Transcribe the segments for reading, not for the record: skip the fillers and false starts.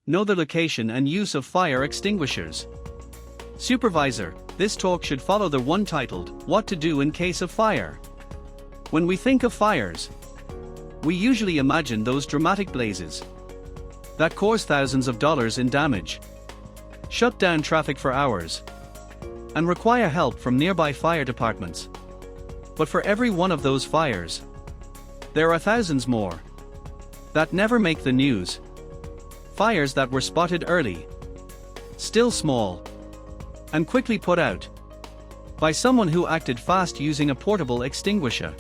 know the location and use of fire extinguishers. Supervisor, this talk should follow the one titled, What to Do in Case of Fire. When we think of fires, we usually imagine those dramatic blazes that cause thousands of dollars in damage, shut down traffic for hours, and require help from nearby fire departments. But for every one of those fires, there are thousands more that never make the news. Fires that were spotted early, still small, and quickly put out by someone who acted fast using a portable extinguisher.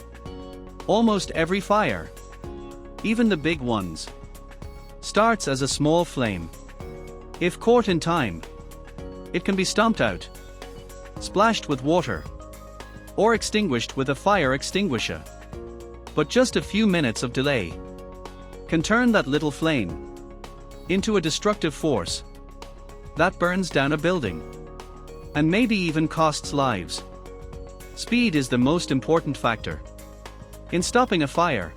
Almost every fire, even the big ones, starts as a small flame. If caught in time, it can be stomped out, splashed with water, or extinguished with a fire extinguisher. But just a few minutes of delay can turn that little flame into a destructive force that burns down a building and maybe even costs lives. Speed is the most important factor in stopping a fire.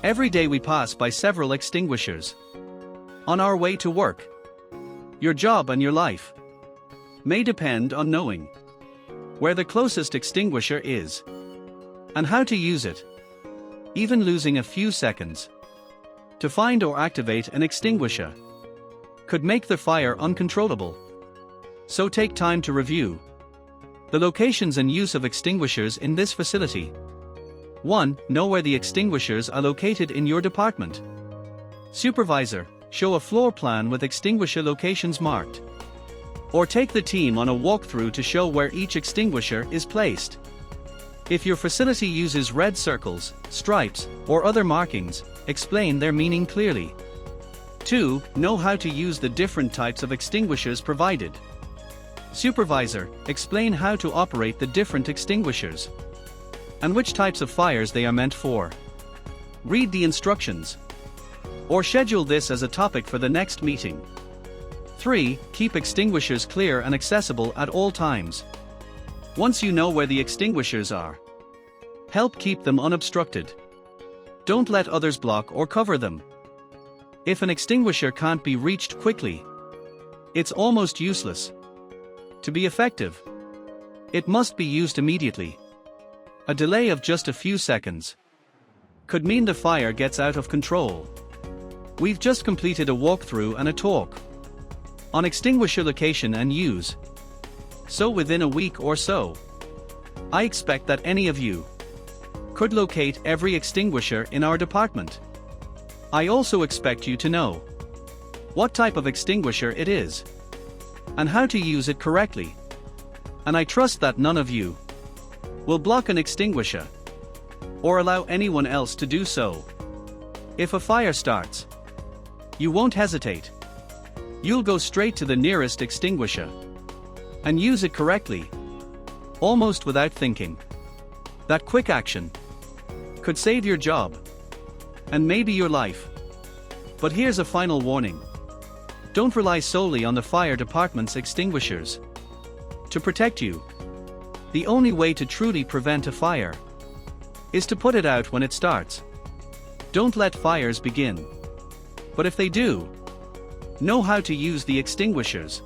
Every day we pass by several extinguishers on our way to work. Your job and your life may depend on knowing where the closest extinguisher is and how to use it. Even losing a few seconds to find or activate an extinguisher could make the fire uncontrollable. So take time to review the locations and use of extinguishers in this facility. 1. Know where the extinguishers are located in your department. Supervisor, show a floor plan with extinguisher locations marked. Or take the team on a walkthrough to show where each extinguisher is placed. If your facility uses red circles, stripes, or other markings, explain their meaning clearly. 2. Know how to use the different types of extinguishers provided. Supervisor, explain how to operate the different extinguishers and which types of fires they are meant for. Read the instructions or schedule this as a topic for the next meeting. 3. Keep extinguishers clear and accessible at all times. Once you know where the extinguishers are, help keep them unobstructed. Don't let others block or cover them. If an extinguisher can't be reached quickly, it's almost useless. To be effective, it must be used immediately. A delay of just a few seconds could mean the fire gets out of control. We've just completed a walkthrough and a talk on extinguisher location and use. So within a week or so, I expect that any of you could locate every extinguisher in our department. I also expect you to know what type of extinguisher it is and how to use it correctly. And I trust that none of you will block an extinguisher or allow anyone else to do so. If a fire starts, you won't hesitate. You'll go straight to the nearest extinguisher and use it correctly, almost without thinking. That quick action could save your job and maybe your life. But here's a final warning. Don't rely solely on the fire department's extinguishers to protect you. The only way to truly prevent a fire is to put it out when it starts. Don't let fires begin. But if they do, know how to use the extinguishers.